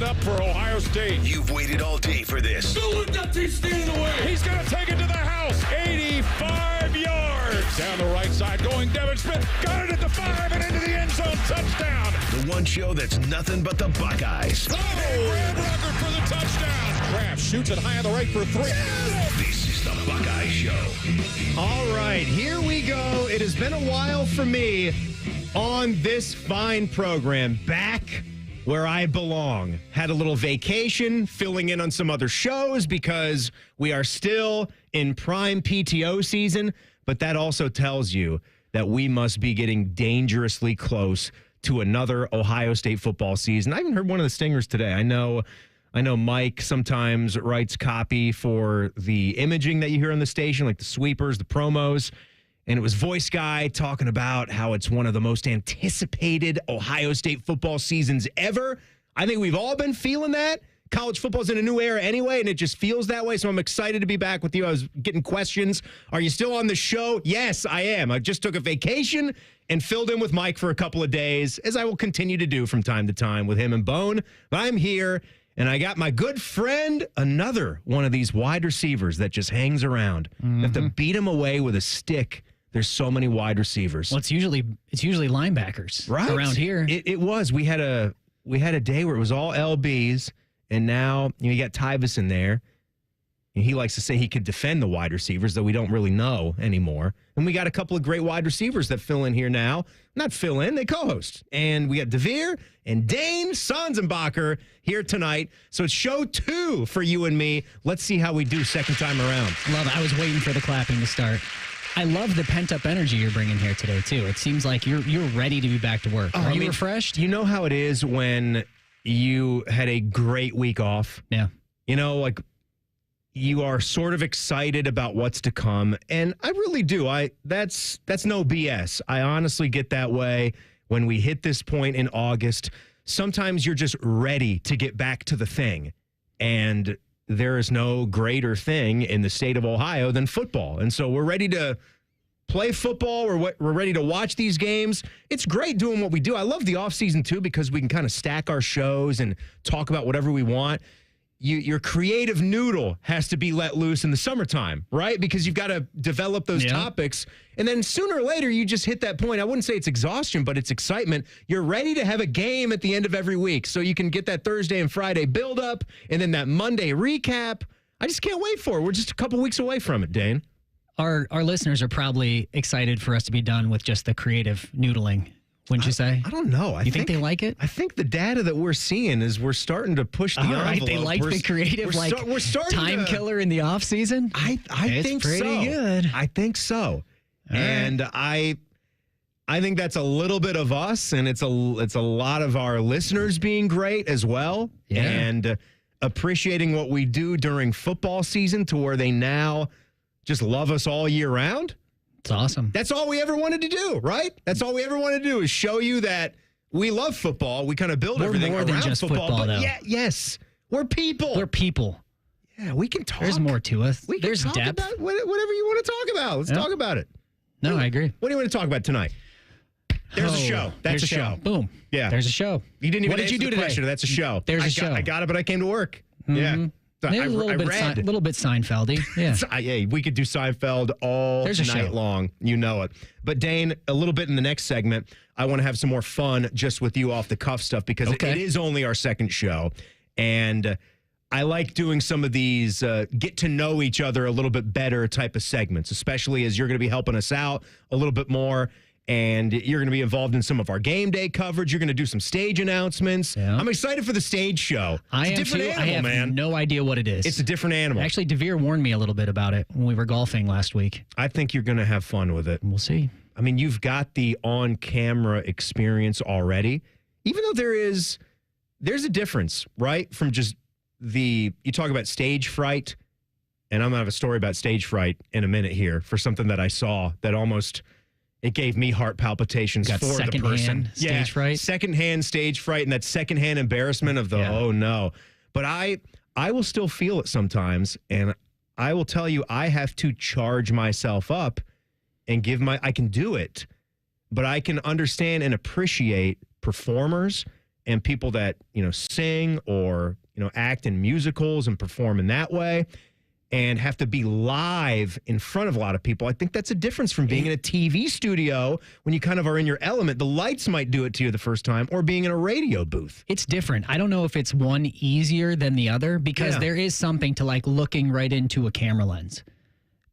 set up for Ohio State. You've waited all day for this. Don't let that thing stand in the way. He's going to take it to the house. 85 yards. Down the right side, going Devin Smith. Got it at the 5 and into the end zone. Touchdown. The one show that's nothing but the Buckeyes. Oh, Brad Rucker for the touchdown. Kraft shoots it high on the right for 3. This is the Buckeye Show. All right, here we go. It has been a while for me on this fine program, back where I belong. Had a little vacation, filling in on some other shows because we are still in prime PTO season, but that also tells you that we must be getting dangerously close to another Ohio State football season. I even heard one of the Stingers today. I know Mike sometimes writes copy for the imaging that you hear on the station, like the sweepers, the promos. And it was Voice Guy talking about how it's one of the most anticipated Ohio State football seasons ever. I think we've all been feeling that. College football's in a new era anyway, and it just feels that way. So I'm excited to be back with you. I was getting questions. Are you still on the show? Yes, I am. I just took a vacation and filled in with Mike for a couple of days, as I will continue to do from time to time with him and Bone. But I'm here. And I got my good friend, another one of these wide receivers that just hangs around. You have to beat him away with a stick. There's so many wide receivers. Well, it's usually linebackers around here. It was. We had a day where it was all LBs, and now you got Tyvis in there. And he likes to say he could defend the wide receivers, though we don't really know anymore. And we got a couple of great wide receivers that fill in here now. Not fill in, they co-host. And we got DeVere and Dane Sanzenbacher here tonight. So it's show 2 for you and me. Let's see how we do second time around. Love it. I was waiting for the clapping to start. I love the pent-up energy you're bringing here today, too. It seems like you're ready to be back to work. Are you refreshed? You know how it is when you had a great week off? Yeah. You know, like, you are sort of excited about what's to come, and I really do. That's no BS. I honestly get that way when we hit this point in August. Sometimes you're just ready to get back to the thing, and there is no greater thing in the state of Ohio than football. And so we're ready to play football. We're ready to watch these games. It's great doing what we do. I love the offseason, too, because we can kind of stack our shows and talk about whatever we want. Your creative noodle has to be let loose in the summertime, right? Because you've got to develop those topics. And then sooner or later, you just hit that point. I wouldn't say it's exhaustion, but it's excitement. You're ready to have a game at the end of every week. So you can get that Thursday and Friday build-up and then that Monday recap. I just can't wait for it. We're just a couple weeks away from it, Dane. Our listeners are probably excited for us to be done with just the creative noodling. Wouldn't you say? I don't know. You think they like it? I think the data that we're seeing is we're starting to push the envelope. Right, they like the creative, we're starting time killer in the off season. I think pretty so. Good. I think so. All and right. I think that's a little bit of us, and it's a lot of our listeners being great as well, and appreciating what we do during football season to where they now just love us all year round. It's awesome. That's all we ever wanted to do, right? That's all we ever wanted to do is show you that we love football. We kind of build everything more around than just football, but though. Yes, we're people. We're people. Yeah, we can talk. There's more to us. There's depth. About whatever you want to talk about. Let's talk about it. No, I agree. What do you want to talk about tonight? There's a show. That's a show. Boom. Yeah. There's a show. You didn't even What did you do today? Question. That's a show. There's a show. I got it, but I came to work. Mm-hmm. Yeah. Maybe a little bit Seinfeldy. Yeah. Yeah, we could do Seinfeld all night long. You know it. But Dane, a little bit in the next segment, I want to have some more fun just with you off the cuff stuff because it is only our second show. And I like doing some of these get to know each other a little bit better type of segments, especially as you're going to be helping us out a little bit more. And you're going to be involved in some of our game day coverage. You're going to do some stage announcements. Yeah. I'm excited for the stage show. I am too. I have no idea what it is. It's a different animal. Actually, DeVere warned me a little bit about it when we were golfing last week. I think you're going to have fun with it. We'll see. I mean, you've got the on-camera experience already. Even though there's a difference, right? From just you talk about stage fright, and I'm going to have a story about stage fright in a minute here for something that I saw that almost... It gave me heart palpitations for the person. Stage fright? Secondhand stage fright and that secondhand embarrassment of oh no. But I will still feel it sometimes, and I will tell you I have to charge myself up and I can do it, but I can understand and appreciate performers and people that, sing or, act in musicals and perform in that way and have to be live in front of a lot of people. I think that's a difference from being in a TV studio when you kind of are in your element. The lights might do it to you the first time, or being in a radio booth. It's different. I don't know if it's one easier than the other, because there is something to like looking right into a camera lens.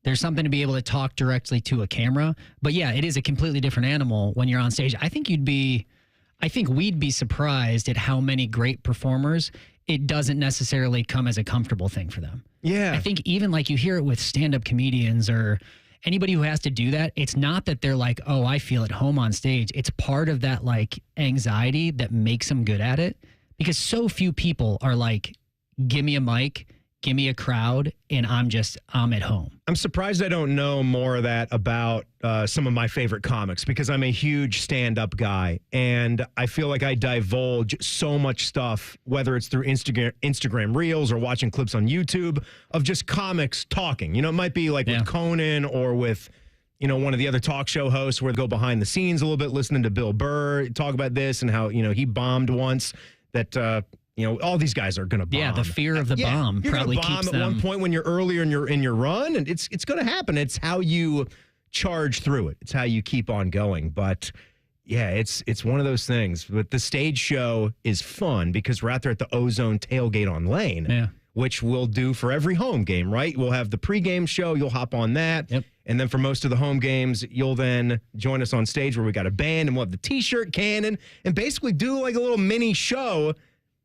There's something to be able to talk directly to a camera. But yeah, it is a completely different animal when you're on stage. I think we'd be surprised at how many great performers it doesn't necessarily come as a comfortable thing for them. Yeah. I think even like you hear it with stand-up comedians or anybody who has to do that, it's not that they're like, oh, I feel at home on stage. It's part of that like anxiety that makes them good at it, because so few people are like, give me a mic, give me a crowd, and I'm at home. I'm surprised I don't know more of that about some of my favorite comics, because I'm a huge stand-up guy, and I feel like I divulge so much stuff, whether it's through Instagram Reels or watching clips on YouTube of just comics talking. It might be like with Conan or with, one of the other talk show hosts where they go behind the scenes a little bit, listening to Bill Burr talk about this and how, he bombed once, that all these guys are going to bomb. Yeah, the fear of the bomb probably bomb keeps at them. one point when you're earlier in your run, and it's going to happen. It's how you charge through it. It's how you keep on going. But yeah, it's one of those things. But the stage show is fun because we're out there at the Ozone tailgate on Lane, which we'll do for every home game, right? We'll have the pregame show. You'll hop on that. Yep. And then for most of the home games, you'll then join us on stage where we got a band, and we'll have the T-shirt cannon and basically do like a little mini show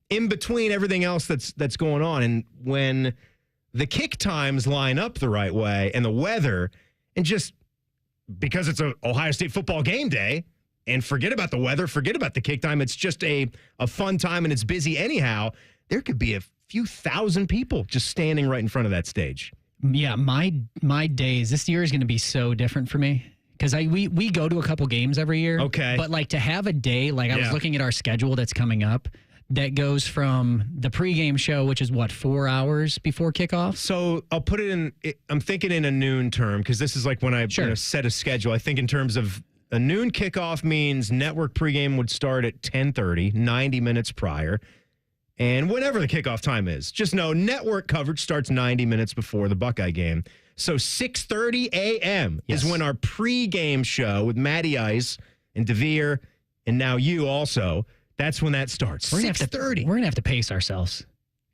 in between everything else that's going on. And when the kick times line up the right way and the weather, and just because it's a Ohio State football game day, and forget about the weather, forget about the kick time, it's just a fun time and it's busy anyhow, there could be a few thousand people just standing right in front of that stage. Yeah, my days this year is going to be so different for me. Because we go to a couple games every year. Okay. But like to have a day, like I was looking at our schedule that's coming up, that goes from the pregame show, which is 4 hours before kickoff? So I'll put it in, I'm thinking in a noon term, because this is like when I set a schedule. I think in terms of a noon kickoff means network pregame would start at 10:30, 90 minutes prior. And whenever the kickoff time is, just know network coverage starts 90 minutes before the Buckeye game. So 6:30 a.m. is when our pregame show with Matty Ice and DeVere, and now you also, that's when that starts. 6:30. We're going to have to pace ourselves.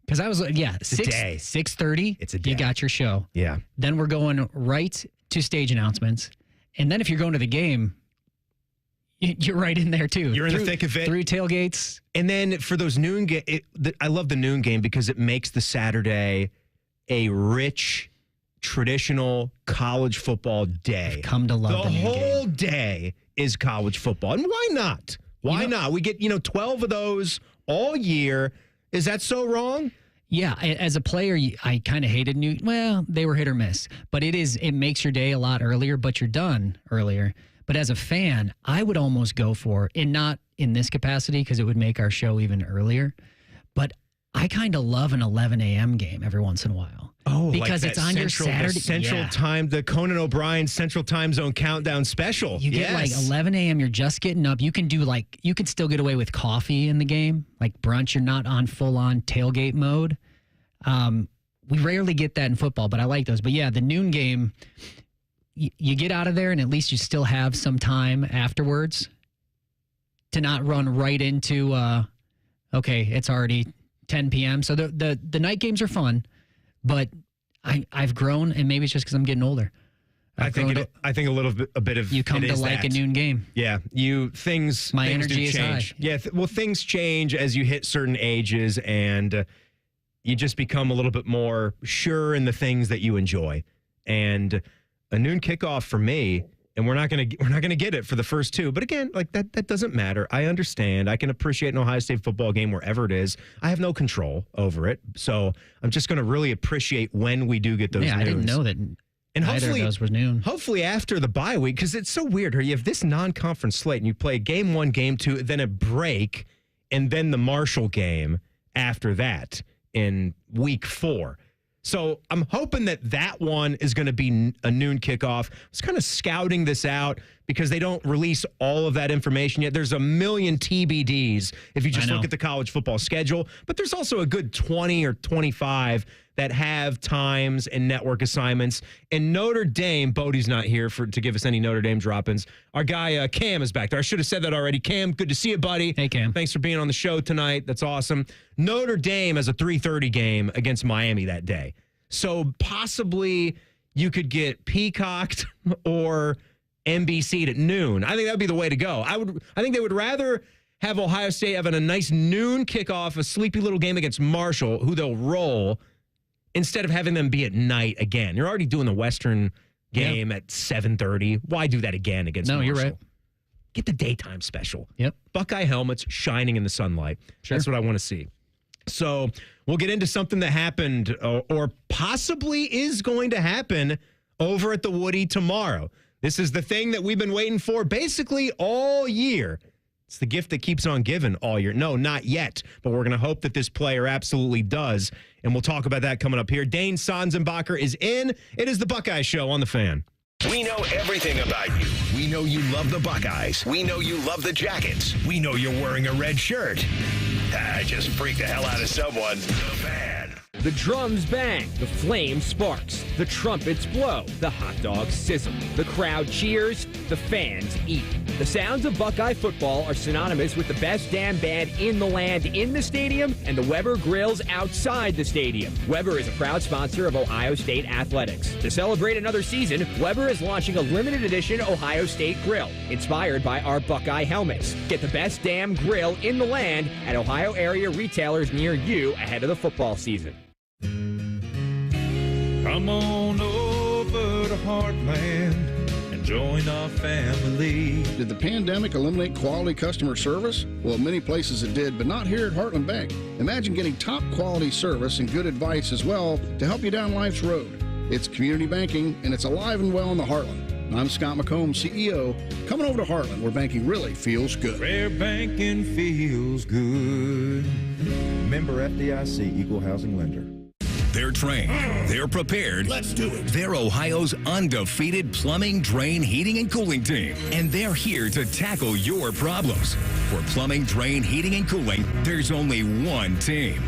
Because I was like, 6:30. It's a day. You got your show. Yeah. Then we're going right to stage announcements. And then if you're going to the game, you're right in there too. You're in the thick of it. 3 tailgates. And then for those noon game, I love the noon game because it makes the Saturday a rich, traditional college football day. I've come to love the noon game. The whole day is college football. And why not? Why not? We get, 12 of those all year. Is that so wrong? Yeah, as a player, I kind of hated noon. Well, they were hit or miss. But it makes your day a lot earlier, but you're done earlier. But as a fan, I would almost go for, and not in this capacity because it would make our show even earlier, but I kind of love an 11 a.m. game every once in a while. Oh, because like it's on your Saturday. Central time, the Conan O'Brien Central Time Zone Countdown Special. You get like 11 a.m., you're just getting up. You can still get away with coffee in the game, like brunch. You're not on full-on tailgate mode. We rarely get that in football, but I like those. But yeah, the noon game, you get out of there and at least you still have some time afterwards to not run right into, it's already 10 p.m. So the night games are fun, but I've grown, and maybe it's just because I'm getting older. I think a bit of you come to like a noon game. Yeah, things energy do is change. high. Yeah, things change as you hit certain ages, and you just become a little bit more sure in the things that you enjoy. And a noon kickoff for me, and we're not gonna get it for the first 2. But again, like that doesn't matter. I understand. I can appreciate an Ohio State football game wherever it is. I have no control over it, so I'm just gonna really appreciate when we do get those. Yeah, noons. I didn't know that. And hopefully, those was noon. Hopefully after the bye week, because it's so weird. You have this non-conference slate, and you play game 1, game 2, then a break, and then the Marshall game after that in week 4. So I'm hoping that one is going to be a noon kickoff. I was kind of scouting this out because they don't release all of that information yet. There's a million TBDs if you just look at the college football schedule. But there's also a good 20 or 25 that have times and network assignments. And Notre Dame, Bodie's not here to give us any Notre Dame drop-ins. Our guy Cam is back there. I should have said that already. Cam, good to see you, buddy. Hey, Cam. Thanks for being on the show tonight. That's awesome. Notre Dame has a 3:30 game against Miami that day. So possibly you could get peacocked or NBC'd at noon. I think that would be the way to go. I think they would rather have Ohio State having a nice noon kickoff, a sleepy little game against Marshall, who they'll roll, instead of having them be at night again. You're already doing the Western game at 7:30. Why do that again against Marshall? No, you're right. Get the daytime special. Yep. Buckeye helmets shining in the sunlight. Sure. That's what I want to see. So we'll get into something that happened or possibly is going to happen over at the Woody tomorrow. This is the thing that we've been waiting for basically all year. It's the gift that keeps on giving all year. No, not yet, but we're going to hope that this player absolutely does, and we'll talk about that coming up here. Dane Sanzenbacher is in. It is the Buckeye Show on the Fan. We know everything about you. We know you love the Buckeyes. We know you love the Jackets. We know you're wearing a red shirt. I just freaked the hell out of someone. The Fan. The drums bang, the flame sparks, the trumpets blow, the hot dogs sizzle, the crowd cheers, the fans eat. The sounds of Buckeye football are synonymous with the best damn band in the land in the stadium and the Weber Grills outside the stadium. Weber is a proud sponsor of Ohio State Athletics. To celebrate another season, Weber is launching a limited edition Ohio State grill, inspired by our Buckeye helmets. Get the best damn grill in the land at Ohio area retailers near you ahead of the football season. Come on over to Heartland and join our family. Did the pandemic eliminate quality customer service? Well, many places it did, but not here at Heartland Bank. Imagine getting top quality service and good advice as well to help you down life's road. It's community banking, and it's alive and well in the Heartland. I'm Scott McComb, CEO. Coming over to Heartland, where banking really feels good. Fair banking feels good. Member FDIC, Equal Housing Lender. They're trained. They're prepared. Let's do it. They're Ohio's undefeated plumbing, drain, heating, and cooling team. And they're here to tackle your problems. For plumbing, drain, heating, and cooling, there's only one team.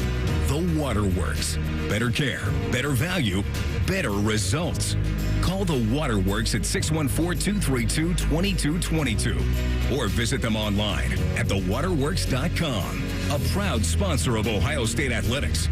The Waterworks. Better care, better value, better results. Call the Waterworks at 614-232-2222 or visit them online at thewaterworks.com. A proud sponsor of Ohio State Athletics.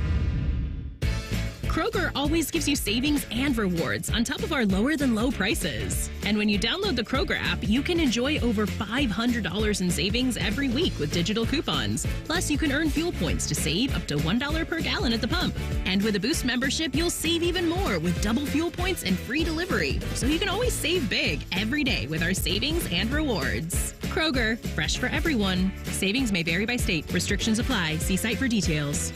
Kroger always gives you savings and rewards on top of our lower-than-low prices. And when you download the Kroger app, you can enjoy over $500 in savings every week with digital coupons. Plus, you can earn fuel points to save up to $1 per gallon at the pump. And with a Boost membership, you'll save even more with double fuel points and free delivery. So you can always save big every day with our savings and rewards. Kroger, fresh for everyone. Savings may vary by state. Restrictions apply. See site for details.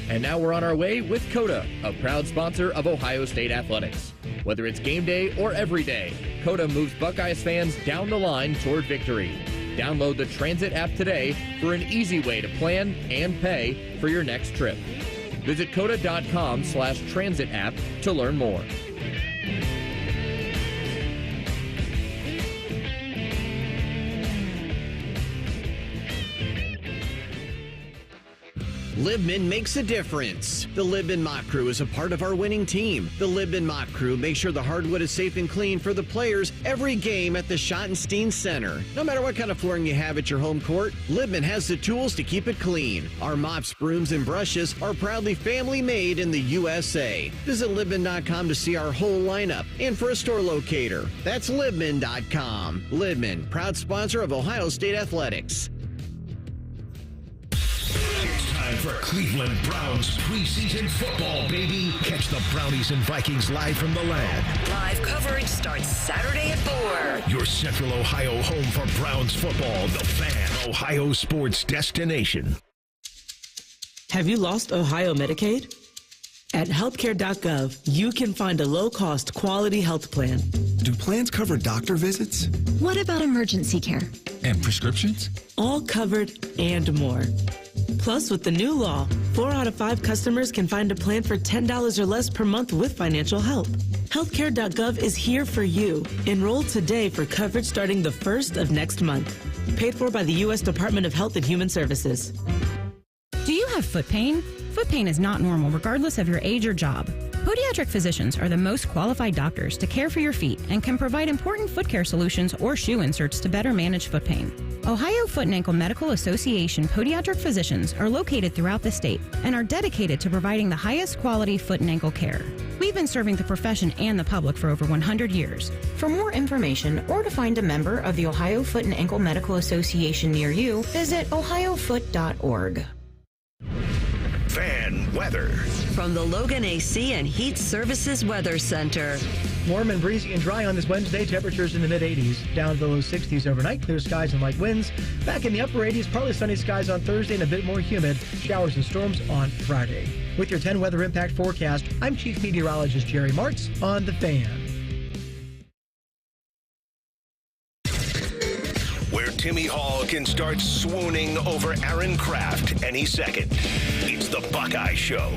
And now we're on our way with Coda, a proud sponsor of Ohio State Athletics. Whether it's game day or every day, Coda moves Buckeyes fans down the line toward victory. Download the Transit app today for an easy way to plan and pay for your next trip. Visit coda.com/transit app to learn more. Libman makes a difference. The Libman Mop Crew is a part of our winning team. The Libman Mop Crew makes sure the hardwood is safe and clean for the players every game at the Schottenstein Center. No matter what kind of flooring you have at your home court, Libman has the tools to keep it clean. Our mops, brooms, and brushes are proudly family made in the USA. Visit Libman.com to see our whole lineup and for a store locator. That's Libman.com. Libman, proud sponsor of Ohio State Athletics. Time for Cleveland Browns preseason football, baby. Catch the Brownies and Vikings live from the lab. Live coverage starts Saturday at 4. Your Central Ohio home for Browns football. The Fan, Ohio sports destination. Have you lost Ohio Medicaid? At healthcare.gov, you can find a low-cost, quality health plan. Do plans cover doctor visits? What about emergency care? And prescriptions? All covered and more. Plus, with the new law, 4 out of 5 customers can find a plan for $10 or less per month with financial help. Healthcare.gov is here for you. Enroll today for coverage starting the 1st of next month. Paid for by the U.S. Department of Health and Human Services. Do you have foot pain? Foot pain is not normal regardless of your age or job. Podiatric physicians are the most qualified doctors to care for your feet and can provide important foot care solutions or shoe inserts to better manage foot pain. Ohio Foot and Ankle Medical Association podiatric physicians are located throughout the state and are dedicated to providing the highest quality foot and ankle care. We've been serving the profession and the public for over 100 years. For more information or to find a member of the Ohio Foot and Ankle Medical Association near you, visit ohiofoot.org. Fan weather. From the Logan AC and Heat Services Weather Center. Warm and breezy and dry on this Wednesday. Temperatures in the mid-80s, down to the low 60s overnight. Clear skies and light winds. Back in the upper 80s, partly sunny skies on Thursday and a bit more humid. Showers and storms on Friday. With your 10 weather impact forecast, I'm Chief Meteorologist Jerry Martz on The Fan. Where Timmy Hall can start swooning over Aaron Kraft any second. It's the Buckeye Show.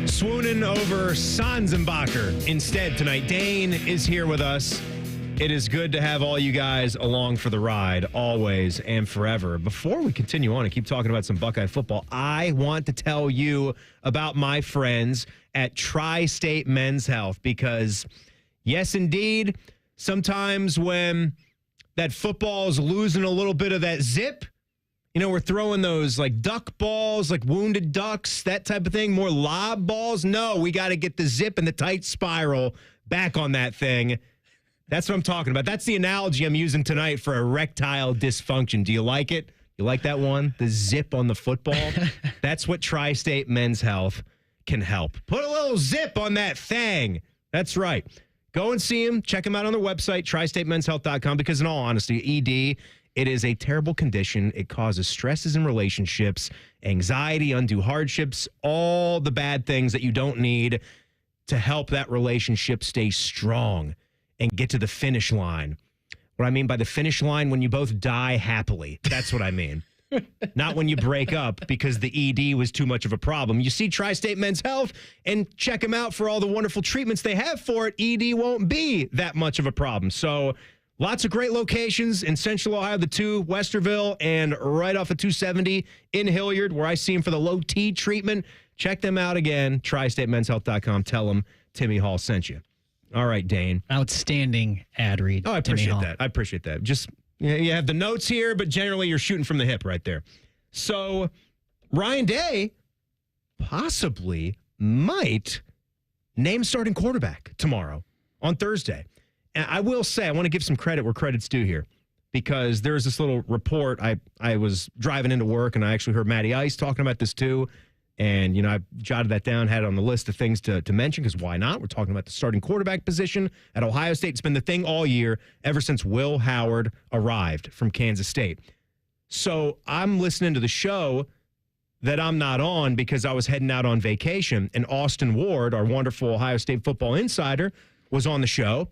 Swooning over Sanzenbacher instead tonight. Dane is here with us. It is good to have all you guys along for the ride, always and forever. Before we continue on and keep talking about some Buckeye football, I want to tell you about my friends at Tri-State Men's Health because, yes, indeed, sometimes when that football is losing a little bit of that zip, you know, we're throwing those like duck balls, like wounded ducks, that type of thing, more lob balls. No, we got to get the zip and the tight spiral back on that thing. That's what I'm talking about. That's the analogy I'm using tonight for erectile dysfunction. Do you like it? You like that one? The zip on the football? That's what Tri-State Men's Health can help. Put a little zip on that thing. That's right. Go and see them. Check them out on their website, tristatemenshealth.com, because in all honesty, ED, it is a terrible condition. It causes stresses in relationships, anxiety, undue hardships, all the bad things that you don't need to help that relationship stay strong and get to the finish line. What I mean by the finish line, when you both die happily. That's what I mean. Not when you break up because the ED was too much of a problem. You see Tri-State Men's Health and check them out for all the wonderful treatments they have for it. ED won't be that much of a problem. So lots of great locations in Central Ohio, the 2, Westerville, and right off of 270 in Hilliard, where I see them for the low T treatment. Check them out again, tristatemenshealth.com. Tell them Timmy Hall sent you. All right, Dane. Outstanding ad read. Oh, I appreciate that. I appreciate that. Just, you have the notes here, but generally you're shooting from the hip right there. So Ryan Day possibly might name starting quarterback tomorrow on Thursday. And I will say, I want to give some credit where credit's due here, because there's this little report. I was driving into work, and I actually heard Matty Ice talking about this too. And, you know, I jotted that down, had it on the list of things to mention, because why not? We're talking about the starting quarterback position at Ohio State. It's been the thing all year, ever since Will Howard arrived from Kansas State. So I'm listening to the show that I'm not on because I was heading out on vacation, and Austin Ward, our wonderful Ohio State football insider, was on the show,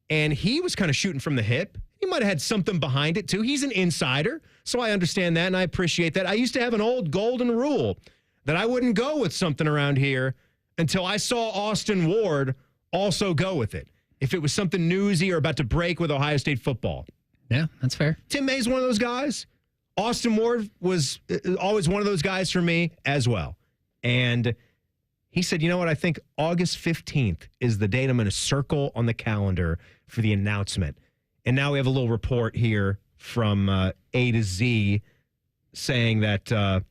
and he was kind of shooting from the hip. He might have had something behind it, too. He's an insider, so I understand that, and I appreciate that. I used to have an old golden rule that I wouldn't go with something around here until I saw Austin Ward also go with it, if it was something newsy or about to break with Ohio State football. Yeah, that's fair. Tim May's one of those guys. Austin Ward was always one of those guys for me as well. And he said, you know what, I think August 15th is the date I'm going to circle on the calendar for the announcement. And now we have a little report here from A to Z saying that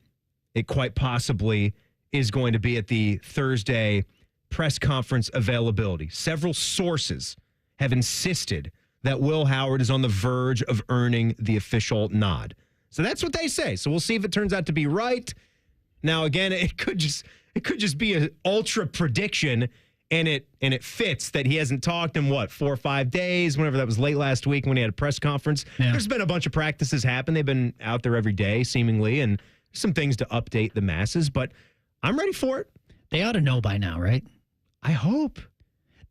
it quite possibly is going to be at the Thursday press conference availability. Several sources have insisted that Will Howard is on the verge of earning the official nod. So that's what they say. So we'll see if it turns out to be right. Now, again, it could just be an ultra prediction, and it fits that he hasn't talked in 4 or 5 days, whenever that was, late last week when he had a press conference. Yeah. There's been a bunch of practices happen. They've been out there every day, seemingly, and some things to update the masses, but I'm ready for it. They ought to know by now, right? I hope.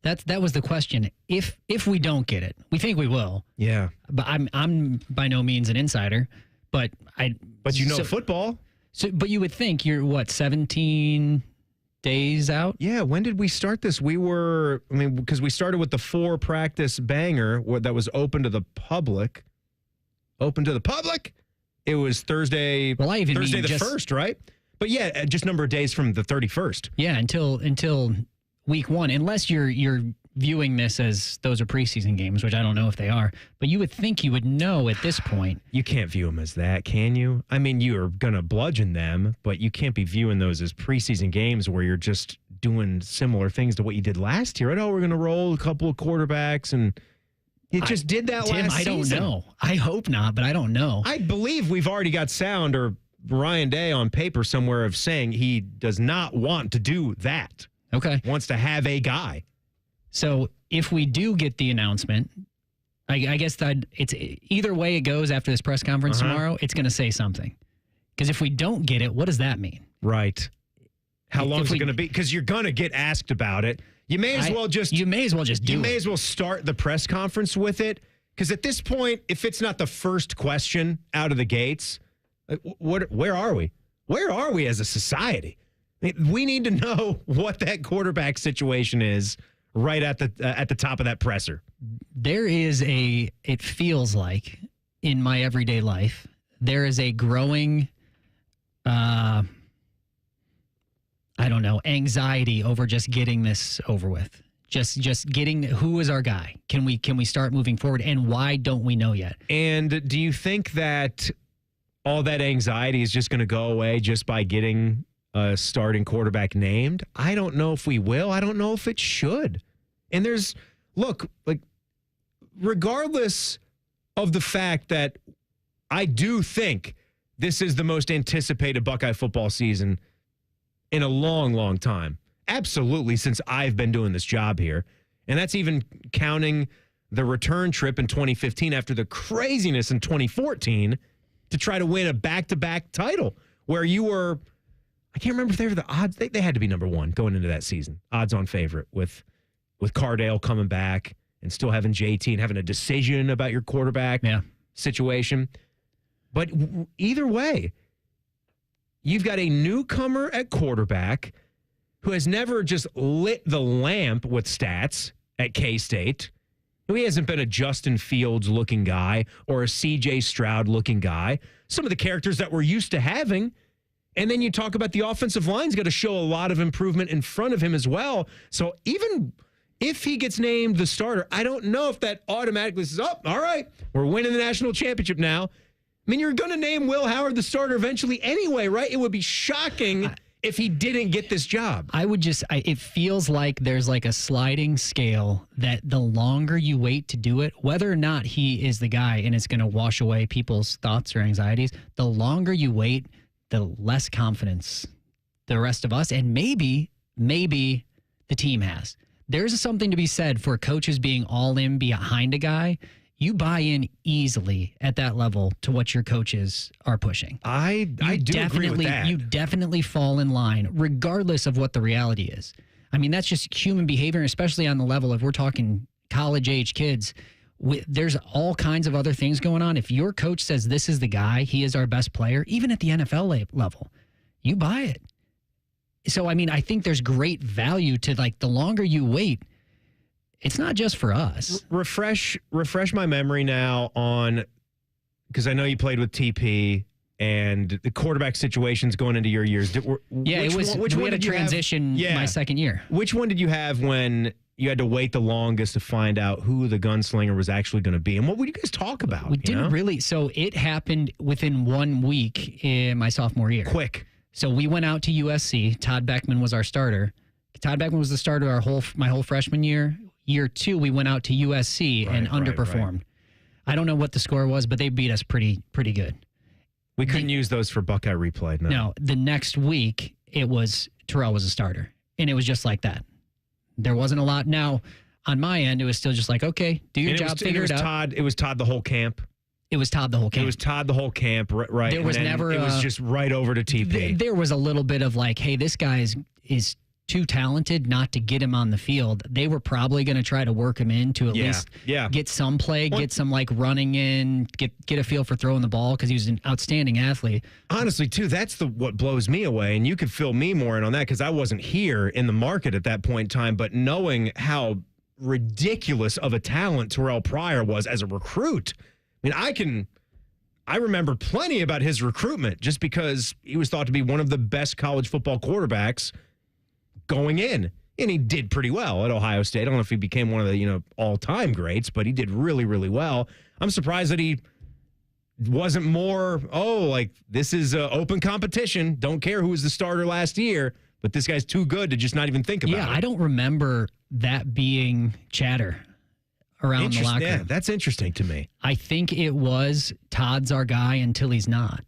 That was the question. If we don't get it, we think we will. Yeah. But I'm by no means an insider, but you know football. So, but you would think you're 17 days out? Yeah, when did we start this? Because we started with the 4-practice banger that was open to the public. Open to the public? It was Thursday. Well, I even Thursday mean the just 1st, right? But yeah, just number of days from the 31st. Yeah, until week 1, unless you're viewing this as those are preseason games, which I don't know if they are. But you would think you would know at this point. You can't view them as that, can you? I mean, you're going to bludgeon them, but you can't be viewing those as preseason games where you're just doing similar things to what you did last year. We're going to roll a couple of quarterbacks, and you just did that Tim, last season. I don't know. I hope not, but I don't know. I believe we've already got sound or Ryan Day on paper somewhere of saying he does not want to do that. Okay. Wants to have a guy. So if we do get the announcement, I guess that it's either way it goes after this press conference tomorrow, it's going to say something. Because if we don't get it, what does that mean? Right. How long is it going to be? Because you're going to get asked about it. You may as well just start the press conference with it. Because at this point, if it's not the first question out of the gates, where are we? Where are we as a society? We need to know what that quarterback situation is right at the top of that presser. There is it feels like in my everyday life, there is a growing, anxiety over just getting this over with. Just getting who is our guy? Can we start moving forward? And why don't we know yet? And do you think that all that anxiety is just going to go away just by getting a starting quarterback named? I don't know if we will. I don't know if it should. And regardless of the fact that I do think this is the most anticipated Buckeye football season in a long, long time. Absolutely, since I've been doing this job here. And that's even counting the return trip in 2015 after the craziness in 2014 to try to win a back-to-back title where you were, I can't remember if they were the odds. They had to be number 1 going into that season. Odds-on favorite with Cardale coming back and still having JT and having a decision about your quarterback situation. But either way, you've got a newcomer at quarterback who has never just lit the lamp with stats at K-State. He hasn't been a Justin Fields-looking guy or a C.J. Stroud-looking guy. Some of the characters that we're used to having. And then you talk about the offensive line's got to show a lot of improvement in front of him as well. So even if he gets named the starter, I don't know if that automatically says, oh, all right, we're winning the national championship now. I mean, you're going to name Will Howard the starter eventually anyway, right? It would be shocking if he didn't get this job. It feels like there's like a sliding scale that the longer you wait to do it, whether or not he is the guy and it's going to wash away people's thoughts or anxieties, the longer you wait, the less confidence the rest of us and maybe the team has. There's something to be said for coaches being all in behind a guy. You buy in easily at that level to what your coaches are pushing. I do agree with that. You definitely fall in line, regardless of what the reality is. I mean, that's just human behavior, especially on the level of we're talking college-age kids. There's all kinds of other things going on. If your coach says this is the guy, he is our best player, even at the NFL level, you buy it. So, I mean, I think there's great value to, like, the longer you wait, it's not just for us. Refresh my memory now on, because I know you played with TP and the quarterback situations going into your years. We had a transition my second year. Which one did you have when you had to wait the longest to find out who the gunslinger was actually going to be? And what would you guys talk about? We didn't really. So it happened within 1 week in my sophomore year. Quick. So we went out to USC. Todd Beckman was our starter. Todd Beckman was the starter my whole freshman year. Year 2, we went out to USC and underperformed. Right. I don't know what the score was, but they beat us pretty good. We couldn't use those for Buckeye Replay. No, the next week, Terrell was a starter. And it was just like that. There wasn't a lot. Now, on my end, it was still just like, okay, do your job, figure it out. It was Todd the whole camp. It was Todd the whole camp. It was Todd the whole camp, right? There was never. It was just right over to TP. There was a little bit of like, hey, this guy is too talented not to get him on the field. They were probably going to try to work him in to at least get some play, get some like running in, get a feel for throwing the ball because he was an outstanding athlete. Honestly, too, that's what blows me away, and you could fill me more in on that because I wasn't here in the market at that point in time, but knowing how ridiculous of a talent Terrell Pryor was as a recruit. I mean, I remember plenty about his recruitment just because he was thought to be one of the best college football quarterbacks going in. And he did pretty well at Ohio State. I don't know if he became one of the, all-time greats, but he did really, really well. I'm surprised that he wasn't more, this is open competition. Don't care who was the starter last year, but this guy's too good to just not even think about it. Yeah, I don't remember that being chatter around the locker room. Yeah, that's interesting to me. I think it was Todd's our guy until he's not.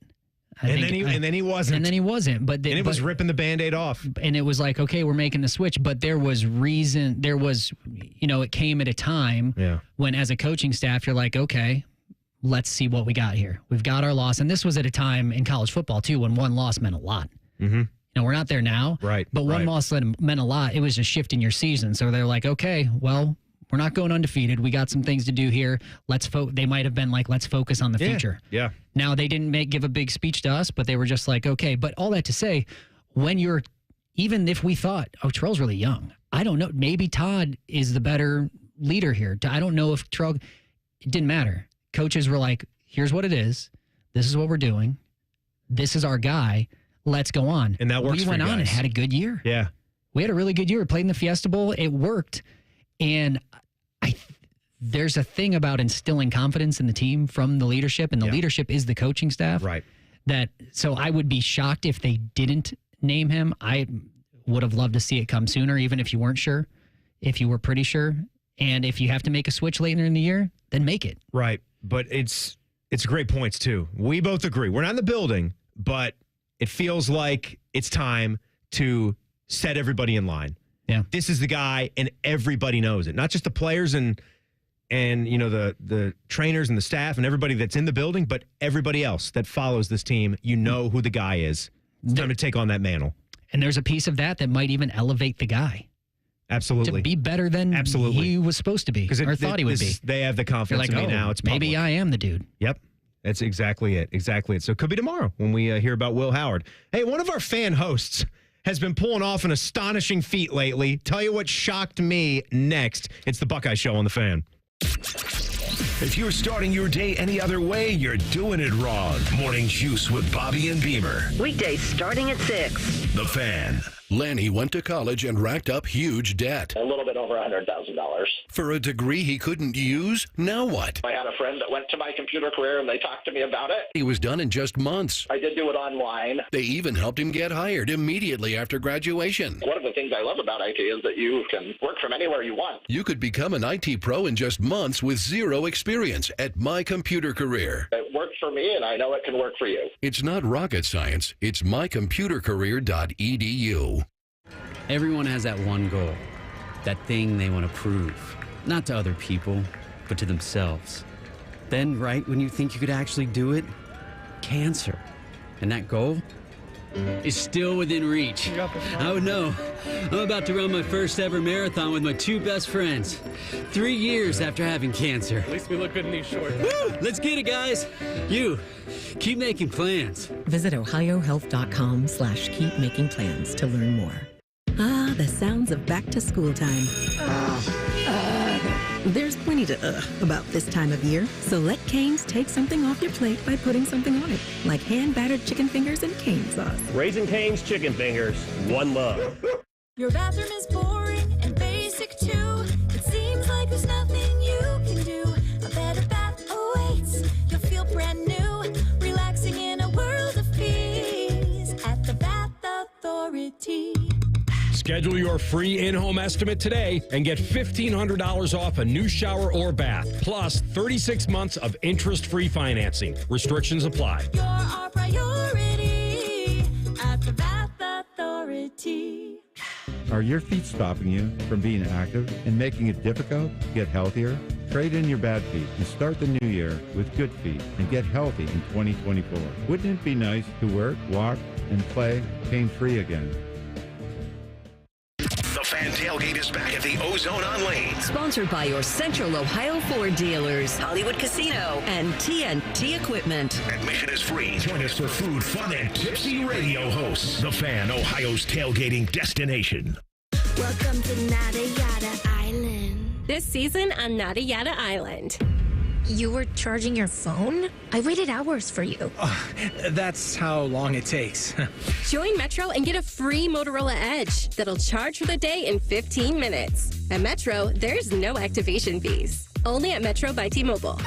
And then he wasn't. And then he wasn't. But it was ripping the Band-Aid off. And it was like, okay, we're making the switch. But there was reason. There was, it came at a time when as a coaching staff, you're like, okay, let's see what we got here. We've got our loss. And this was at a time in college football, too, when one loss meant a lot. Mm-hmm. We're not there now. Right. But one loss meant a lot. It was just shifting your season. So they're like, okay, well, we're not going undefeated. We got some things to do here. They might have been like, let's focus on the future. Yeah. Now, they didn't give a big speech to us, but they were just like, okay. But all that to say, even if we thought, Terrell's really young, I don't know. Maybe Todd is the better leader here. I don't know if Terrell, it didn't matter. Coaches were like, here's what it is. This is what we're doing. This is our guy. Let's go on. And that works. We went on and had a good year. Yeah. We had a really good year. We played in the Fiesta Bowl. It worked. And there's a thing about instilling confidence in the team from the leadership, and the leadership is the coaching staff. Right. So I would be shocked if they didn't name him. I would have loved to see it come sooner, even if you weren't sure, if you were pretty sure. And if you have to make a switch later in the year, then make it. Right. But it's great points, too. We both agree. We're not in the building, but it feels like it's time to set everybody in line. Yeah. This is the guy, and everybody knows it. Not just the players and the trainers and the staff and everybody that's in the building, but everybody else that follows this team. You know who the guy is. It's time to take on that mantle. And there's a piece of that might even elevate the guy. Absolutely. To be better than he was supposed to be or thought he would be. They have the confidence in me now. It's public. Maybe I am the dude. Yep. That's exactly it. Exactly it. So it could be tomorrow when we hear about Will Howard. Hey, one of our fan hosts has been pulling off an astonishing feat lately. Tell you what shocked me next. It's the Buckeye Show on the Fan. If you're starting your day any other way, you're doing it wrong. Morning Juice with Bobby and Beamer. Weekdays starting at 6. The Fan. Lanny went to college and racked up huge debt. A little bit over $100,000. For a degree he couldn't use? Now what? I had a friend that went to my computer career and they talked to me about it. He was done in just months. I did do it online. They even helped him get hired immediately after graduation. One of the things I love about IT is that you can work from anywhere you want. You could become an IT pro in just months with zero experience at My Computer Career. It worked for me, and I know it can work for you. It's not rocket science. It's mycomputercareer.edu. Everyone has that one goal, that thing they want to prove, not to other people, but to themselves. Then, right when you think you could actually do it, cancer. And that goal is still within reach. I would know. I'm about to run my first ever marathon with my two best friends. 3 years after having cancer. At least we look good in these shorts. Woo! Let's get it, guys. You, keep making plans. Visit ohiohealth.com/keep making plans to learn more. Ah, the sounds of back to school time. There's plenty to about this time of year, so let Cane's take something off your plate by putting something on it, like hand-battered chicken fingers and cane sauce. Raising Cane's chicken fingers. One love. Your bathroom is boring and basic too. It seems like there's nothing you can do. A better bath awaits. You'll feel brand new, relaxing in a world of peace at the Bath Authority. Schedule your free in-home estimate today and get $1,500 off a new shower or bath, plus 36 months of interest-free financing. Restrictions apply. You're our priority at the Bath Authority. Are your feet stopping you from being active and making it difficult to get healthier? Trade in your bad feet and start the new year with good feet and get healthy in 2024. Wouldn't it be nice to work, walk, and play pain-free again? is back at the Ozone on Lane. Sponsored by your Central Ohio Ford dealers, Hollywood Casino, and TNT Equipment. Admission is free. Join us for food, fun, and tipsy radio hosts. The Fan, Ohio's tailgating destination. Welcome to Nada Yada Island. This season on Nada Yada Island. You were charging your phone? I waited hours for you. That's how long it takes. Join Metro and get a free Motorola Edge that'll charge for the day in 15 minutes. At Metro, there's no activation fees. Only at Metro by T-Mobile.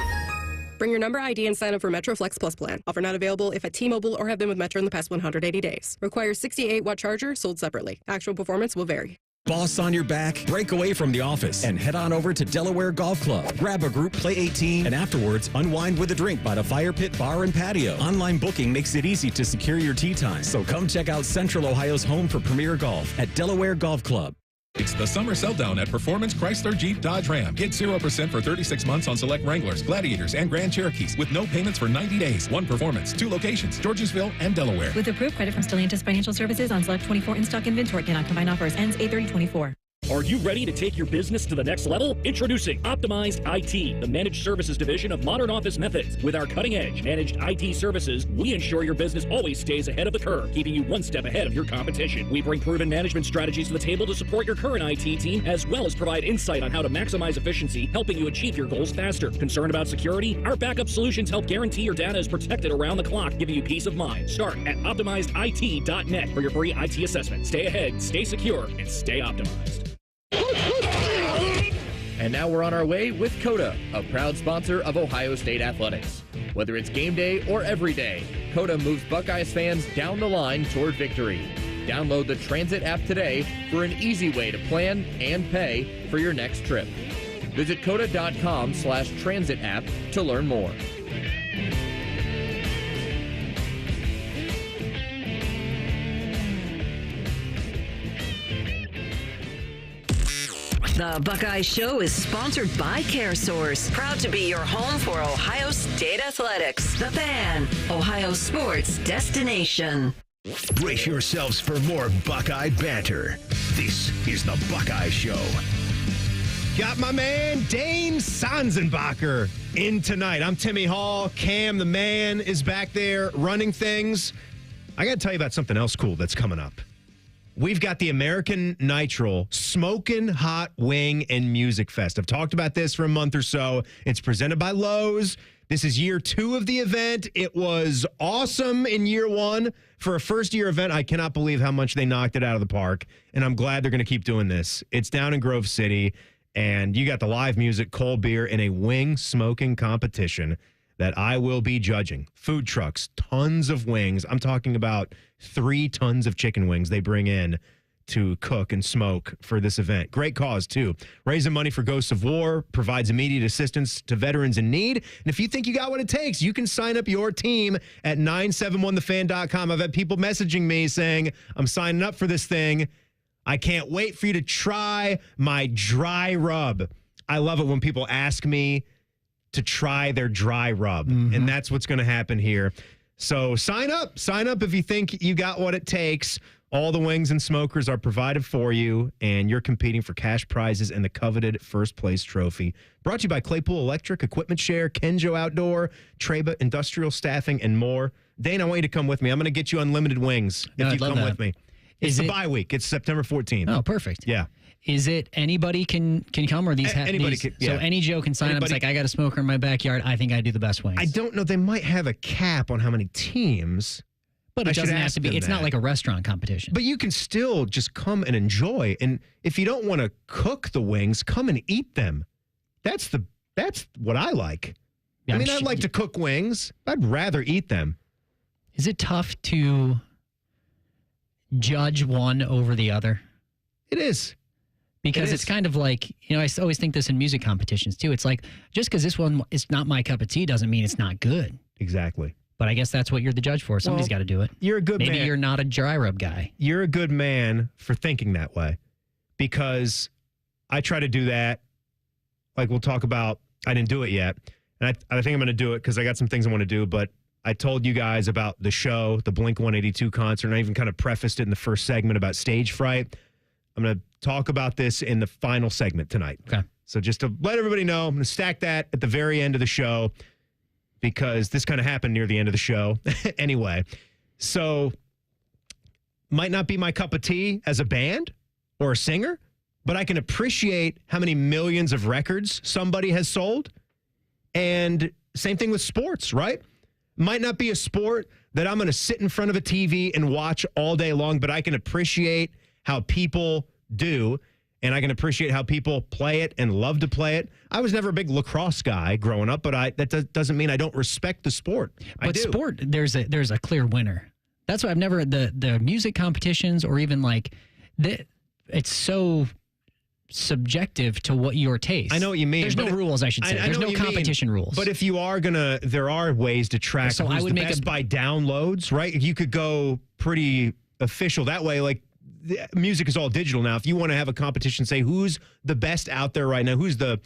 Bring your number ID and sign up for Metro Flex Plus plan. Offer not available if at T-Mobile or have been with Metro in the past 180 days. Requires 68-watt charger sold separately. Actual performance will vary. Boss on your back? Break away from the office and head on over to Delaware Golf Club. Grab a group, play 18, and afterwards unwind with a drink by the Fire Pit Bar and Patio. Online booking makes it easy to secure your tee time. So come check out Central Ohio's home for premier golf at Delaware Golf Club. It's the summer sell-down at Performance Chrysler Jeep Dodge Ram. Get 0% for 36 months on select Wranglers, Gladiators, and Grand Cherokees with no payments for 90 days. One Performance, 2 locations, Georgesville and Delaware. With approved credit from Stellantis Financial Services on select 24 in-stock inventory. Cannot combine offers. Ends 8/30/24. Are you ready to take your business to the next level? Introducing Optimized IT, the managed services division of Modern Office Methods. With our cutting-edge managed IT services, we ensure your business always stays ahead of the curve, keeping you one step ahead of your competition. We bring proven management strategies to the table to support your current IT team, as well as provide insight on how to maximize efficiency, helping you achieve your goals faster. Concerned about security? Our backup solutions help guarantee your data is protected around the clock, giving you peace of mind. Start at optimizedit.net for your free IT assessment. Stay ahead, stay secure, and stay optimized. And now we're on our way with Coda, a proud sponsor of Ohio State Athletics. Whether it's game day or every day, Coda moves Buckeyes fans down the line toward victory. Download the Transit app today for an easy way to plan and pay for your next trip. Visit coda.com/transit app to learn more. The Buckeye Show is sponsored by CareSource, proud to be your home for Ohio State Athletics. The Fan, Ohio sports destination. Brace yourselves for more Buckeye banter. This is the Buckeye Show. Got my man Dane Sanzenbacher in tonight. I'm Timmy Hall. Cam, the man, is back there running things. I got to tell you about something else cool that's coming up. We've got the American Nitro Smokin' Hot Wing and Music Fest. I've talked about this for a month or so. It's presented by Lowe's. This is year 2 of the event. It was awesome in year 1. For a first-year event, I cannot believe how much they knocked it out of the park, and I'm glad they're going to keep doing this. It's down in Grove City, and you got the live music, cold beer, and a wing smoking competition that I will be judging. Food trucks, tons of wings. I'm talking about 3 tons of chicken wings they bring in to cook and smoke for this event. Great cause, too. Raising money for Ghosts of War, provides immediate assistance to veterans in need. And if you think you got what it takes, you can sign up your team at 971thefan.com. I've had people messaging me saying, I'm signing up for this thing. I can't wait for you to try my dry rub. I love it when people ask me to try their dry rub. And that's what's going to happen here. So sign up if you think you got what it takes. All the wings and smokers are provided for you, and you're competing for cash prizes and the coveted first place trophy. Brought to you by Claypool Electric, Equipment Share, Kenjo Outdoor, Treba Industrial Staffing, and more. Dane, I want you to come with me. I'm going to get you unlimited wings if you come with me. It's the bye week. It's September 14th. Oh, perfect. Yeah. Is it anybody can come, or these? Anybody can. Yeah. So any Joe can sign up. It's like, I got a smoker in my backyard. I think I do the best wings. I don't know. They might have a cap on how many teams. But it doesn't have to be. It's not like a restaurant competition. But you can still just come and enjoy. And if you don't want to cook the wings, come and eat them. That's what I like. Yeah, I mean, I'd like to cook wings. I'd rather eat them. Is it tough to judge one over the other? It is. Because it's kind of like, I always think this in music competitions too. It's like, just because this one is not my cup of tea doesn't mean it's not good. Exactly. But I guess that's what you're the judge for. Somebody's got to do it. You're a good man. Maybe you're not a dry rub guy. You're a good man for thinking that way. Because I try to do that. Like we'll talk about, I didn't do it yet. And I think I'm going to do it because I got some things I want to do. But I told you guys about the show, the Blink-182 concert, and I even kind of prefaced it in the first segment about stage fright. I'm going to talk about this in the final segment tonight. Okay. So just to let everybody know, I'm going to stack that at the very end of the show because this kind of happened near the end of the show. Anyway, so might not be my cup of tea as a band or a singer, but I can appreciate how many millions of records somebody has sold. And same thing with sports, right? Might not be a sport that I'm going to sit in front of a TV and watch all day long, but I can appreciate how people do, and I can appreciate how people play it and love to play it. I was never a big lacrosse guy growing up, but that doesn't mean I don't respect the sport. But sport, there's a clear winner. That's why I've never the music competitions or even like it's so subjective to what your taste. I know what you mean. There's no rules, I should say. There's no competition rules. But if you are there are ways to track So who's I would the make best by downloads, right? You could go pretty official that way. Like the music is all digital now. If you want to have a competition, say who's the best out there right now, who's the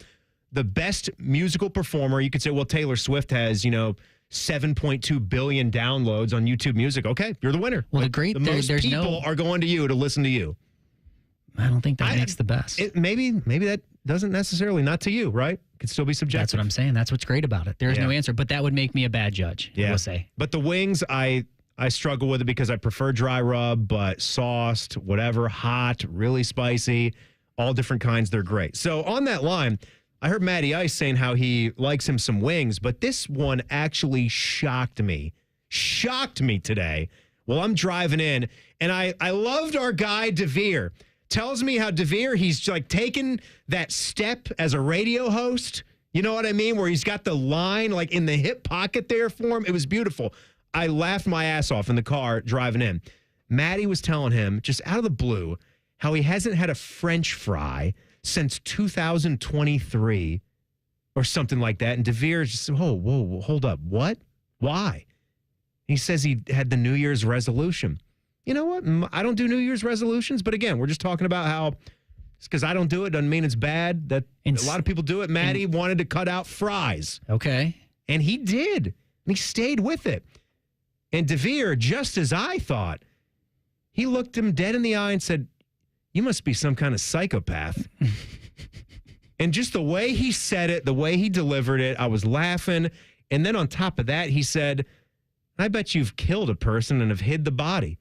best musical performer, you could say, well, Taylor Swift has, 7.2 billion downloads on YouTube Music. Okay, you're the winner. Well, the most people are going to you to listen to you. I don't think that makes the best. Maybe that doesn't necessarily, not to you, right? It could still be subjective. That's what I'm saying. That's what's great about it. There's no answer, but that would make me a bad judge, I will say. But the wings, I struggle with it because I prefer dry rub, but sauced, whatever, hot, really spicy, all different kinds, they're great. So on that line, I heard Matty Ice saying how he likes him some wings, but this one actually shocked me today while I'm driving in. And I loved our guy, DeVere. Tells me how DeVere, he's like taken that step as a radio host. You know what I mean? Where he's got the line like in the hip pocket there for him. It was beautiful. I laughed my ass off in the car driving in. Matty was telling him just out of the blue how he hasn't had a French fry since 2023 or something like that. And DeVere just said, whoa, hold up. What? Why? He says he had the New Year's resolution. You know what? I don't do New Year's resolutions, but again, we're just talking about how just because I don't do it doesn't mean it's bad. That a lot of people do it. Matty wanted to cut out fries. Okay. And he did. And he stayed with it. And DeVere, just as I thought, he looked him dead in the eye and said, "You must be some kind of psychopath." And just the way he said it, the way he delivered it, I was laughing. And then on top of that, he said, "I bet you've killed a person and have hid the body."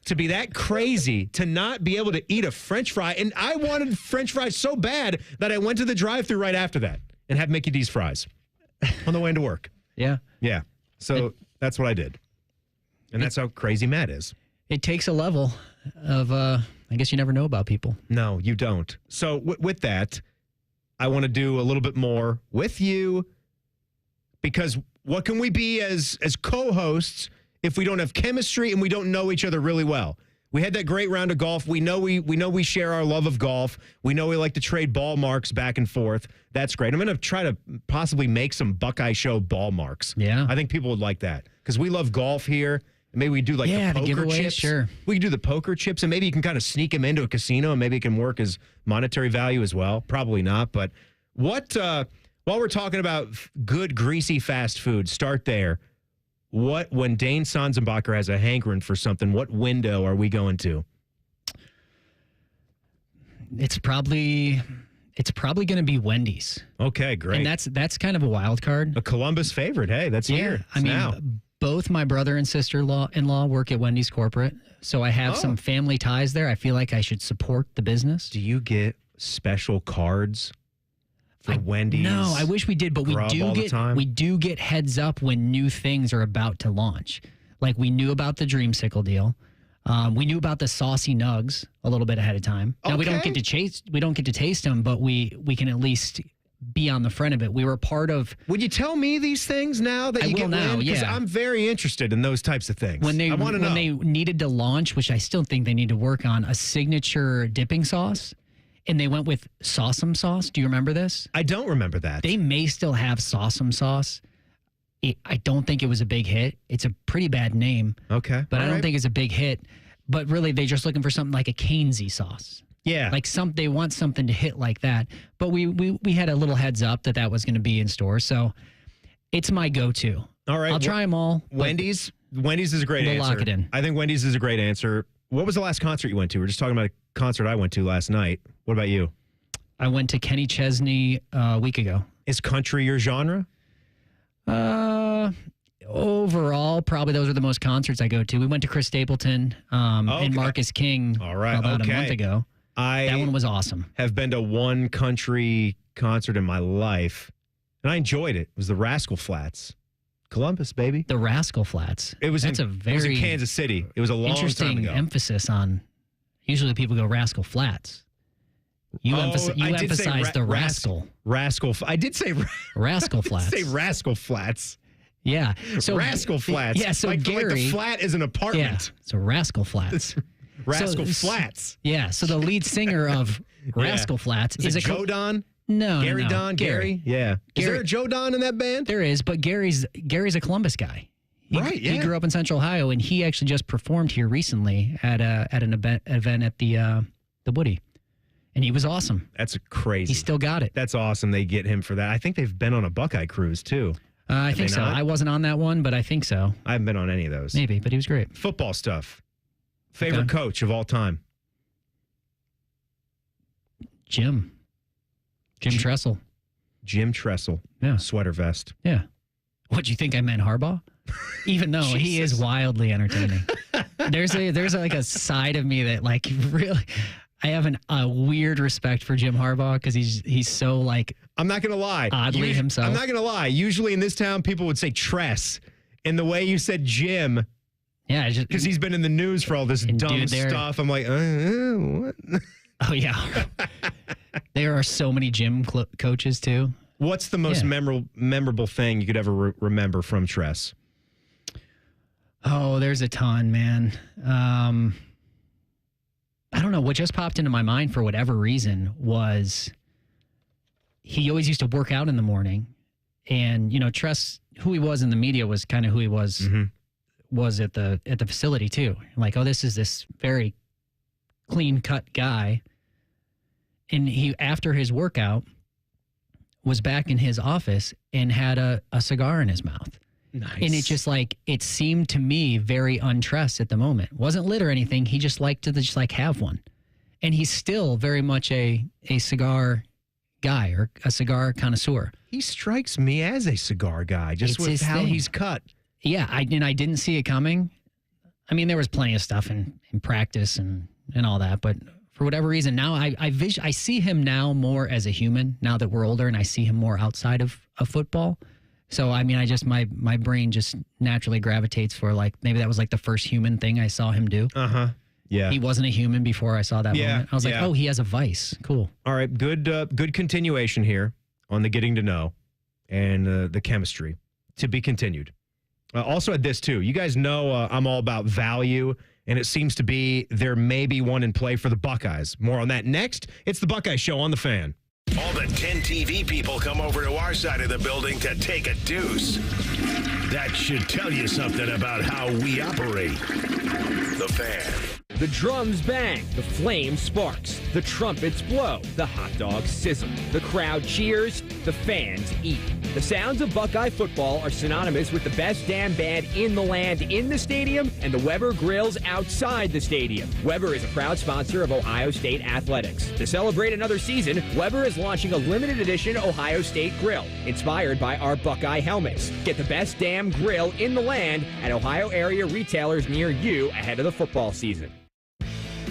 To be that crazy, to not be able to eat a French fry. And I wanted French fries so bad that I went to the drive-thru right after that and had Mickey D's fries on the way into work. Yeah. Yeah. So that's what I did. And that's how crazy Matt is. It takes a level of, I guess you never know about people. No, you don't. So with that, I want to do a little bit more with you because what can we be as co-hosts if we don't have chemistry and we don't know each other really well? We had that great round of golf. We know we share our love of golf. We know we like to trade ball marks back and forth. That's great. I'm going to try to possibly make some Buckeye Show ball marks. Yeah. I think people would like that because we love golf here. Maybe we do like the poker chips. Sure. We could do the poker chips and maybe you can kind of sneak them into a casino and maybe it can work as monetary value as well. Probably not. But while we're talking about good, greasy fast food, start there. When Dane Sanzenbacher has a hankering for something, what window are we going to? It's probably going to be Wendy's. Okay, great. And that's kind of a wild card. A Columbus favorite. Hey, that's here. I mean, now. Both my brother and sister-in-law work at Wendy's corporate, so I have some family ties there. I feel like I should support the business. Do you get special cards for Wendy's? No, I wish we did, but we do get heads up when new things are about to launch. Like we knew about the Dreamsicle deal. We knew about the saucy nugs a little bit ahead of time. Now we don't get to taste them, but we can at least be on the front of it. We were part of. Would you tell me these things now that you get wind? Because I'm very interested in those types of things. When they needed to launch, which I still think they need to work on, a signature dipping sauce. And they went with Sawsum sauce. Do you remember this? I don't remember that. They may still have Sawsum sauce. I don't think it was a big hit. It's a pretty bad name. Okay. But I don't think it's a big hit. But really, they're just looking for something like a Canesy sauce. Yeah. Like they want something to hit like that. But we had a little heads up that was going to be in store. So it's my go-to. All right. I'll try them all. Wendy's is a great answer. We'll lock it in. I think Wendy's is a great answer. What was the last concert you went to? We were just talking about a concert I went to last night. What about you? I went to Kenny Chesney a week ago. Is country your genre? Overall, probably those are the most concerts I go to. We went to Chris Stapleton and Marcus King about a month ago. That one was awesome. Have been to one country concert in my life, and I enjoyed it. It was the Rascal Flats. Columbus, baby. The Rascal Flats. It was That's in, a very it was in Kansas City. It was a long time interesting ago. emphasis on. Usually, people go Rascal Flats. You emphasize the Rascal. I did say Rascal Flats. I did say Rascal Flats. Yeah. So Rascal Flats. Yeah. So like Gary, the flat is an apartment. Yeah. So Rascal Flats. Rascal Flats. Yeah. So the lead singer of Rascal Flats is it Joe Don? No, Gary no. Don? Gary? Yeah. Is there a Joe Don in that band? There is, but Gary's a Columbus guy. He grew up in Central Ohio, and he actually just performed here recently at an event at the Woody, and he was awesome. That's crazy. He still got it. That's awesome. They get him for that. I think they've been on a Buckeye cruise too. I think so. I wasn't on that one, but I think so. I haven't been on any of those. Maybe, but he was great. Football stuff. Favorite coach of all time? Jim Tressel. Jim Tressel. Yeah. Sweater vest. Yeah. What, do you think I meant Harbaugh? Even though he is wildly entertaining. There's a side of me that like really, I have a weird respect for Jim Harbaugh because he's so like. I'm not gonna lie. Oddly himself. I'm not gonna lie. Usually in this town, people would say Tress, and the way you said Jim. Yeah, because he's been in the news for all this dumb stuff. I'm like, what? Oh yeah. There are so many gym coaches too. What's the most memorable thing you could ever remember from Tress? Oh, there's a ton, man. I don't know. What just popped into my mind for whatever reason was he always used to work out in the morning. And, Tress, who he was in the media was kind of who he was at the facility too. Like, oh, this is this very clean-cut guy. And he, after his workout, was back in his office and had a cigar in his mouth. Nice. And it just it seemed to me very untressed at the moment. Wasn't lit or anything. He just liked to have one. And he's still very much a cigar guy or a cigar connoisseur. He strikes me as a cigar guy, just with how he's cut. Yeah, I didn't see it coming. I mean, there was plenty of stuff in practice and all that, but for whatever reason, now I see him now more as a human now that we're older, and I see him more outside of football. So, I mean, my brain just naturally gravitates for maybe that was the first human thing I saw him do. Uh-huh. Yeah. He wasn't a human before I saw that moment. I was like, oh, he has a vice. Cool. All right. Good continuation here on the getting to know and the chemistry to be continued. Also at this too, you guys know I'm all about value, and it seems to be there may be one in play for the Buckeyes. More on that next. It's the Buckeye Show on the Fan. All the 10 TV people come over to our side of the building to take a deuce. That should tell you something about how we operate. The Fan. The drums bang, the flame sparks, the trumpets blow, the hot dogs sizzle, the crowd cheers, the fans eat. The sounds of Buckeye football are synonymous with the best damn band in the land in the stadium and the Weber Grills outside the stadium. Weber is a proud sponsor of Ohio State Athletics. To celebrate another season, Weber is launching a limited edition Ohio State grill, inspired by our Buckeye helmets. Get the best damn grill in the land at Ohio area retailers near you ahead of the football season.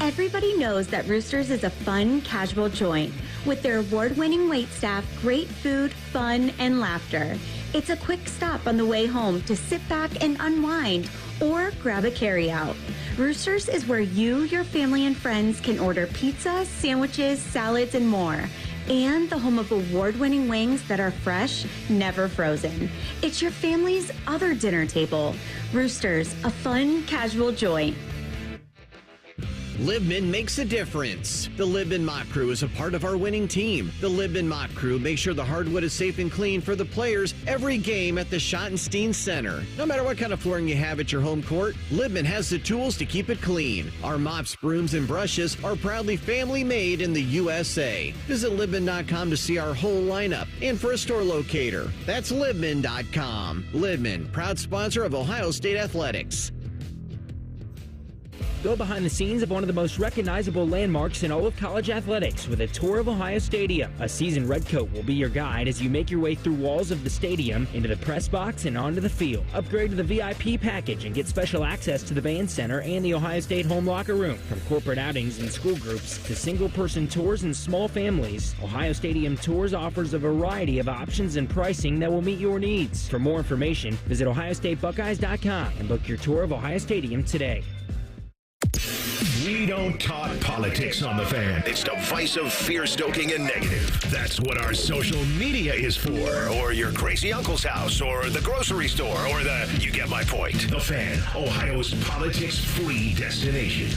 Everybody knows that Roosters is a fun, casual joint. With their award-winning waitstaff, great food, fun, and laughter. It's a quick stop on the way home to sit back and unwind or grab a carryout. Roosters is where you, your family, and friends can order pizza, sandwiches, salads, and more. And the home of award-winning wings that are fresh, never frozen. It's your family's other dinner table. Roosters, a fun, casual joint. Libman makes a difference. The Libman Mop Crew is a part of our winning team. The Libman Mop Crew makes sure the hardwood is safe and clean for the players every game at the Schottenstein Center. No matter what kind of flooring you have at your home court, Libman has the tools to keep it clean. Our mops, brooms, and brushes are proudly family made in the USA. Visit Libman.com to see our whole lineup and for a store locator. That's Libman.com. Libman, proud sponsor of Ohio State Athletics. Go behind the scenes of one of the most recognizable landmarks in all of college athletics with a tour of Ohio Stadium. A seasoned redcoat will be your guide as you make your way through walls of the stadium, into the press box, and onto the field. Upgrade to the VIP package and get special access to the band center and the Ohio State home locker room. From corporate outings and school groups to single-person tours and small families, Ohio Stadium Tours offers a variety of options and pricing that will meet your needs. For more information, visit OhioStateBuckeyes.com and book your tour of Ohio Stadium today. We don't talk politics on the Fan. It's divisive, fear-stoking, and negative. That's what our social media is for. Or your crazy uncle's house, or the grocery store, or you get my point. The Fan, Ohio's politics-free destination.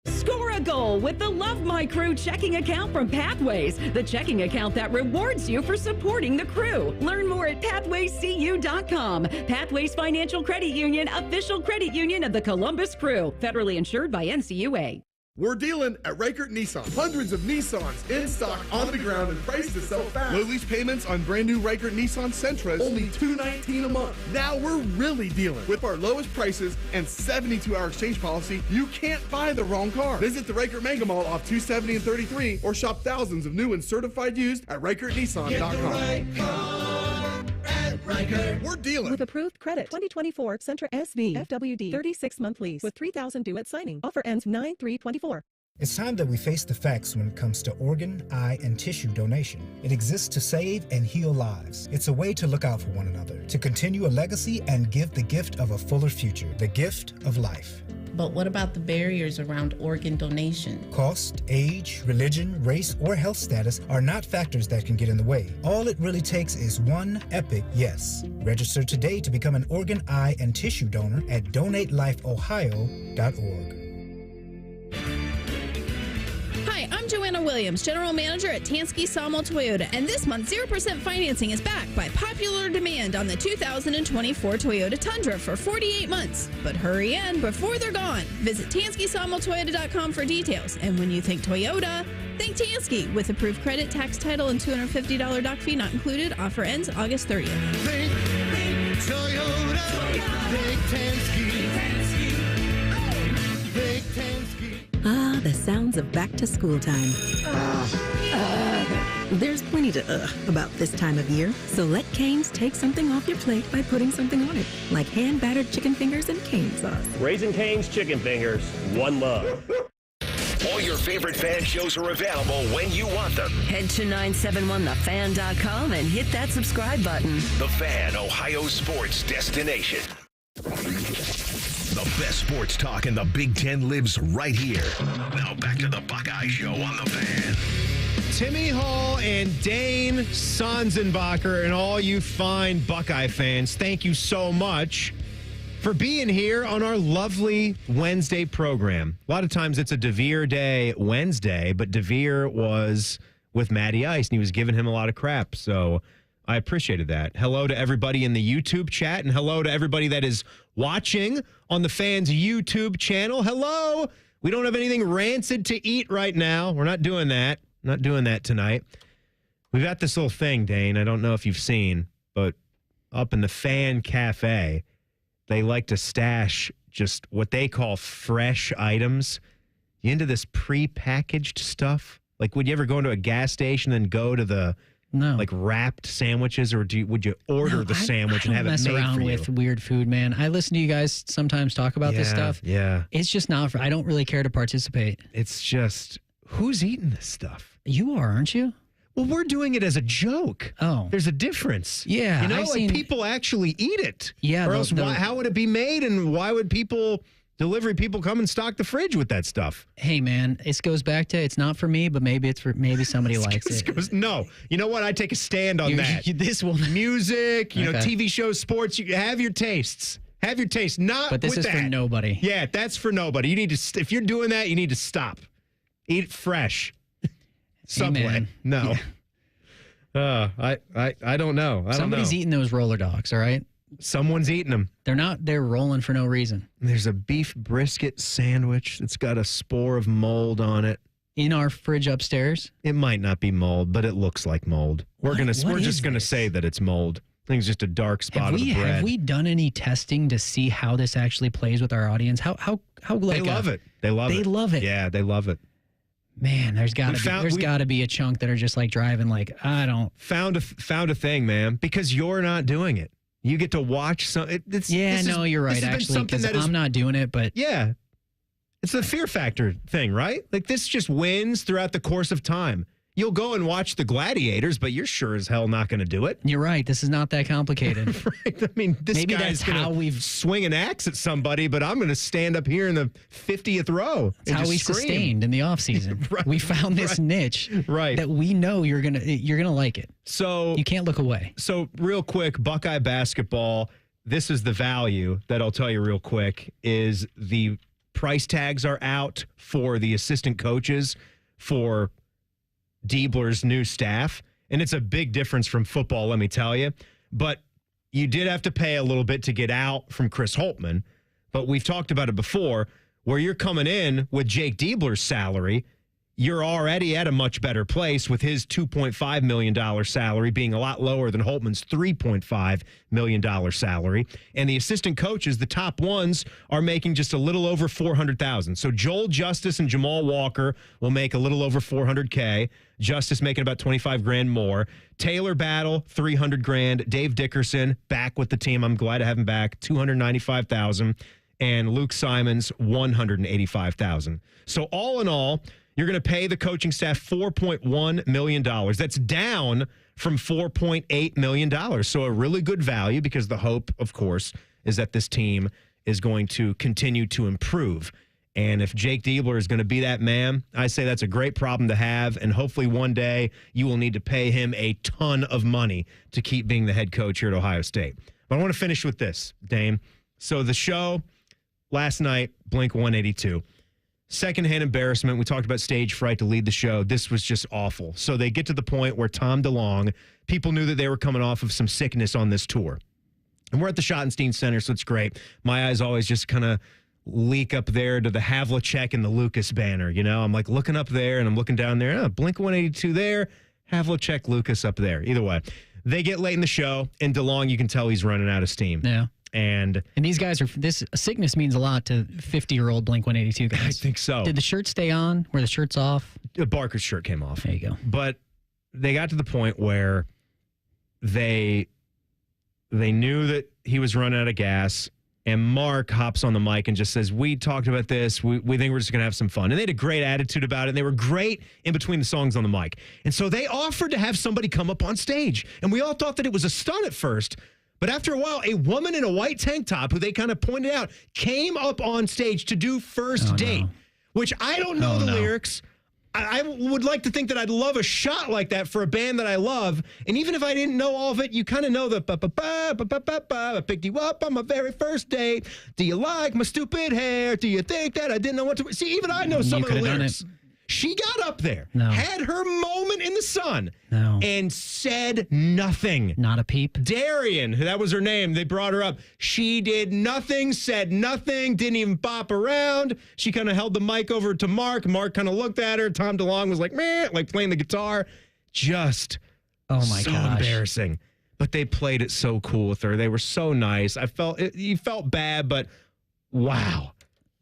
Score a goal with the Love My Crew checking account from Pathways, the checking account that rewards you for supporting the crew. Learn more at pathwayscu.com. Pathways Financial Credit Union, official credit union of the Columbus Crew, federally insured by NCUA. We're dealing at Reichert Nissan. Hundreds of Nissans in stock, on the ground, and priced to sell fast. Low lease payments on brand new Reichert Nissan Sentras, only $219 a month. Now we're really dealing. With our lowest prices and 72-hour exchange policy, you can't buy the wrong car. Visit the Reichert Mega Mall off 270 and 33, or shop thousands of new and certified used at ReichertNissan.com. Get the right car at Reichert. We're dealing. With approved credit. 2024 Sentra SV FWD 36-month lease with $3,000 due at signing. Offer ends 9/3/24. It's time that we face the facts when it comes to organ, eye, and tissue donation. It exists to save and heal lives. It's a way to look out for one another, to continue a legacy and give the gift of a fuller future, the gift of life. But what about the barriers around organ donation? Cost, age, religion, race, or health status are not factors that can get in the way. All it really takes is one epic yes. Register today to become an organ, eye, and tissue donor at donatelifeohio.org. Hi, I'm Joanna Williams, General Manager at Tansky Sawmill Toyota, and this month 0% financing is back by popular demand on the 2024 Toyota Tundra for 48 months. But hurry in before they're gone. Visit TanskySawmillToyota.com for details. And when you think Toyota, think Tansky with approved credit, tax title, and $250 doc fee not included. Offer ends August 30th. Think Toyota. Think Tansky. Think Tansky. Ah, the sounds of back to school time. There's plenty to about this time of year, so let Cane's take something off your plate by putting something on it, like hand-battered chicken fingers and cane sauce. Raising Cane's Chicken Fingers, one love. All your favorite Fan shows are available when you want them. Head to 971thefan.com and hit that subscribe button. The Fan, Ohio sports destination. The best sports talk in the Big Ten lives right here. Now back to the Buckeye Show on the Fan. Timmy Hall and Dane Sanzenbacher and all you fine Buckeye fans, thank you so much for being here on our lovely Wednesday program. A lot of times it's a DeVere Day Wednesday, but DeVere was with Matty Ice and he was giving him a lot of crap, so I appreciated that. Hello to everybody in the YouTube chat, and hello to everybody that is watching on the Fans YouTube channel. Hello. We don't have anything rancid to eat right now. We're not doing that. Not doing that tonight. We've got this little thing, Dane. I don't know if you've seen, but up in the Fan Cafe, they like to stash just what they call fresh items. You into this prepackaged stuff? Like, would you ever go into a gas station and go to the like wrapped sandwiches, or would you order the sandwich and have it made for you? I don't mess around with weird food, man. I listen to you guys sometimes talk about this stuff. Yeah. It's just not, I don't really care to participate. It's just, who's eating this stuff? You are, aren't you? Well, we're doing it as a joke. Oh. There's a difference. Yeah. You know, people actually eat it. Yeah. Or else, how would it be made, and why would delivery people come and stock the fridge with that stuff? Hey, man, this goes back to, it's not for me, but maybe it's for, somebody likes it. No. You know what? I take a stand on that. This will. Music, know, TV shows, sports, you have your tastes. Have your taste. Not But this with is that. for nobody. Yeah, that's for nobody. You need to, if you're doing that, you need to stop. Eat it fresh. Subway. Hey, no. Yeah. I don't know. Somebody's eating those roller dogs, all right? Someone's eating them. They're rolling for no reason. There's a beef brisket sandwich that's got a spore of mold on it. In our fridge upstairs? It might not be mold, but it looks like mold. We're just going to say that it's mold. I think it's just a dark spot of the bread. Have we done any testing to see how this actually plays with our audience? How They love it. They love it. Yeah, they love it. Man, there's got to be a chunk that are just like driving like, I don't. Found a thing, man, because you're not doing it. You get to watch some. You're right, actually, because I'm not doing it, but. Yeah. It's the fear factor thing, right? Like, this just wins throughout the course of time. You'll go and watch the Gladiators, but you're sure as hell not going to do it. You're right. This is not that complicated. Right. I mean, maybe guy's going to swing an axe at somebody, but I'm going to stand up here in the 50th row. That's how we sustained in the offseason. Right. We found this niche that we know you're gonna like it. So you can't look away. So real quick, Buckeye basketball, this is the value that I'll tell you real quick, is the price tags are out for the assistant coaches for Diebler's new staff, and it's a big difference from football, let me tell you. But you did have to pay a little bit to get out from Chris Holtmann, but we've talked about it before, where you're coming in with Jake Diebler's salary, you're already at a much better place with his $2.5 million salary being a lot lower than Holtmann's $3.5 million salary. And the assistant coaches, the top ones, are making just a little over $400,000. So Joel Justice and Jamal Walker will make a little over $400K. Justice making about $25,000 more. Taylor Battle, $300,000. Dave Dickerson back with the team. I'm glad to have him back. $295,000. And Luke Simons, $185,000. So all in all, you're going to pay the coaching staff $4.1 million. That's down from $4.8 million. So a really good value, because the hope, of course, is that this team is going to continue to improve. And if Jake Diebler is going to be that man, I say that's a great problem to have. And hopefully one day you will need to pay him a ton of money to keep being the head coach here at Ohio State. But I want to finish with this, Dane. So the show last night, Blink 182. Secondhand embarrassment. We talked about stage fright to lead the show. This was just awful. So they get to the point where Tom DeLonge, people knew that they were coming off of some sickness on this tour. And we're at the Schottenstein Center, so it's great. My eyes always just kind of leak up there to the Havlicek and the Lucas banner. You know, I'm like looking up there and I'm looking down there. Oh, Blink 182 there, Havlicek, Lucas up there. Either way, they get late in the show, and DeLonge, you can tell he's running out of steam. Yeah. And these guys this sickness means a lot to 50-year-old Blink 182 guys. I think so. Did the shirt stay on? Were the shirts off? Barker's shirt came off. There you go. But they got to the point where they knew that he was running out of gas, and Mark hops on the mic and just says, we talked about this. We think we're just going to have some fun. And they had a great attitude about it, and they were great in between the songs on the mic. And so they offered to have somebody come up on stage. And we all thought that it was a stunt at first. But after a while, a woman in a white tank top, who they kind of pointed out, came up on stage to do First Date, which I don't know the lyrics. I would like to think that I'd love a shot like that for a band that I love. And even if I didn't know all of it, you kind of know the I picked you up on my very first date. Do you like my stupid hair? Do you think that I didn't know what to... See, even I know some of the lyrics. She got up there, had her moment in the sun, and said nothing. Not a peep. Darian, that was her name. They brought her up. She did nothing, said nothing, didn't even bop around. She kind of held the mic over to Mark. Mark kind of looked at her. Tom DeLonge was like, meh, like playing the guitar. Just so embarrassing. But they played it so cool with her. They were so nice. You felt bad, but wow.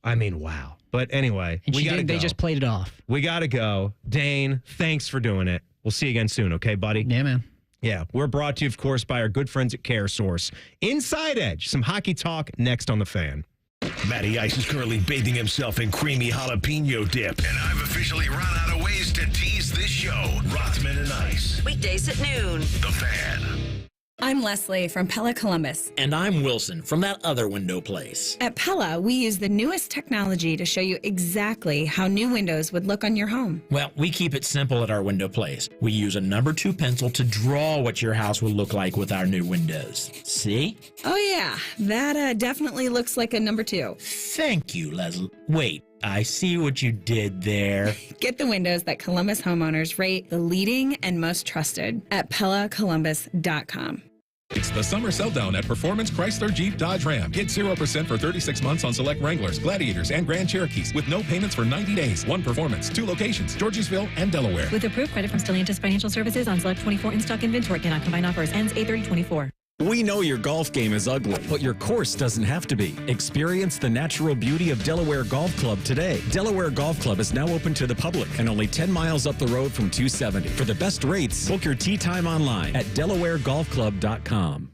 I mean, wow. But anyway, they just played it off. We got to go. Dane, thanks for doing it. We'll see you again soon, okay, buddy? Yeah, man. Yeah, we're brought to you, of course, by our good friends at CareSource. Inside Edge, some hockey talk next on The Fan. Matty Ice is currently bathing himself in creamy jalapeno dip. And I've officially run out of ways to tease this show. Rothman and Ice. Weekdays at noon. The Fan. I'm Leslie from Pella Columbus. And I'm Wilson from that other window place. At Pella, we use the newest technology to show you exactly how new windows would look on your home. Well, we keep it simple at our window place. We use a number 2 pencil to draw what your house will look like with our new windows. See? Oh, yeah. That definitely looks like a number 2. Thank you, Leslie. Wait. I see what you did there. Get the windows that Columbus homeowners rate the leading and most trusted at PellaColumbus.com. It's the summer sell-down at Performance Chrysler Jeep Dodge Ram. Get 0% for 36 months on select Wranglers, Gladiators, and Grand Cherokees with no payments for 90 days. One Performance, 2 locations, Georgesville and Delaware. With approved credit from Stellantis Financial Services on select 24 in-stock inventory. Cannot combine offers. Ends 8/30/24. We know your golf game is ugly, but your course doesn't have to be. Experience the natural beauty of Delaware Golf Club today. Delaware Golf Club is now open to the public and only 10 miles up the road from 270. For the best rates, book your tee time online at DelawareGolfClub.com.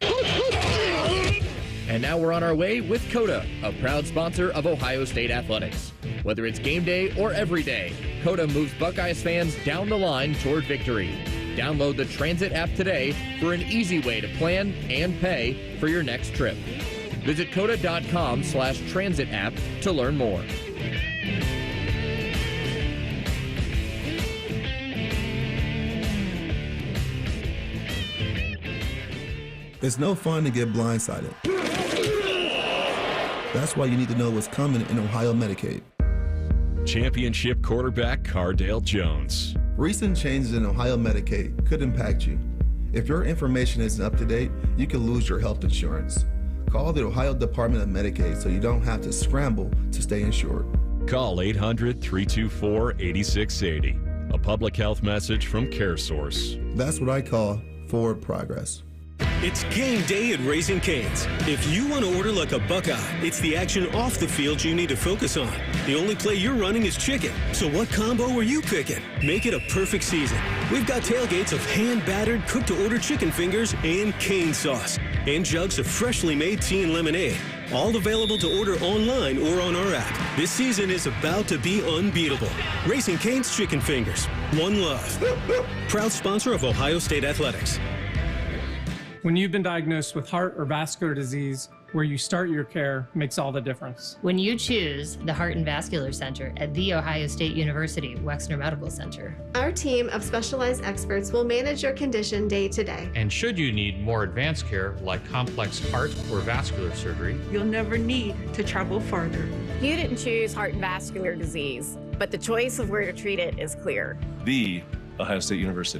And now we're on our way with COTA, a proud sponsor of Ohio State Athletics. Whether it's game day or every day, COTA moves Buckeyes fans down the line toward victory. Download the Transit app today for an easy way to plan and pay for your next trip. Visit COTA.com/transit app to learn more. It's no fun to get blindsided. That's why you need to know what's coming in Ohio Medicaid. Championship quarterback Cardale Jones. Recent changes in Ohio Medicaid could impact you. If your information isn't up to date, you could lose your health insurance. Call the Ohio Department of Medicaid so you don't have to scramble to stay insured. Call 800-324-8680. A public health message from CareSource. That's what I call forward progress. It's game day at Raising Cane's. If you want to order like a Buckeye, it's the action off the field you need to focus on. The only play you're running is chicken. So what combo are you picking? Make it a perfect season. We've got tailgates of hand-battered, cooked-to-order chicken fingers and cane sauce. And jugs of freshly made tea and lemonade. All available to order online or on our app. This season is about to be unbeatable. Raising Cane's Chicken Fingers. One love. Proud sponsor of Ohio State Athletics. When you've been diagnosed with heart or vascular disease, where you start your care makes all the difference. When you choose the Heart and Vascular Center at The Ohio State University Wexner Medical Center. Our team of specialized experts will manage your condition day to day. And should you need more advanced care like complex heart or vascular surgery, you'll never need to travel farther. You didn't choose heart and vascular disease, but the choice of where to treat it is clear. The Ohio State University.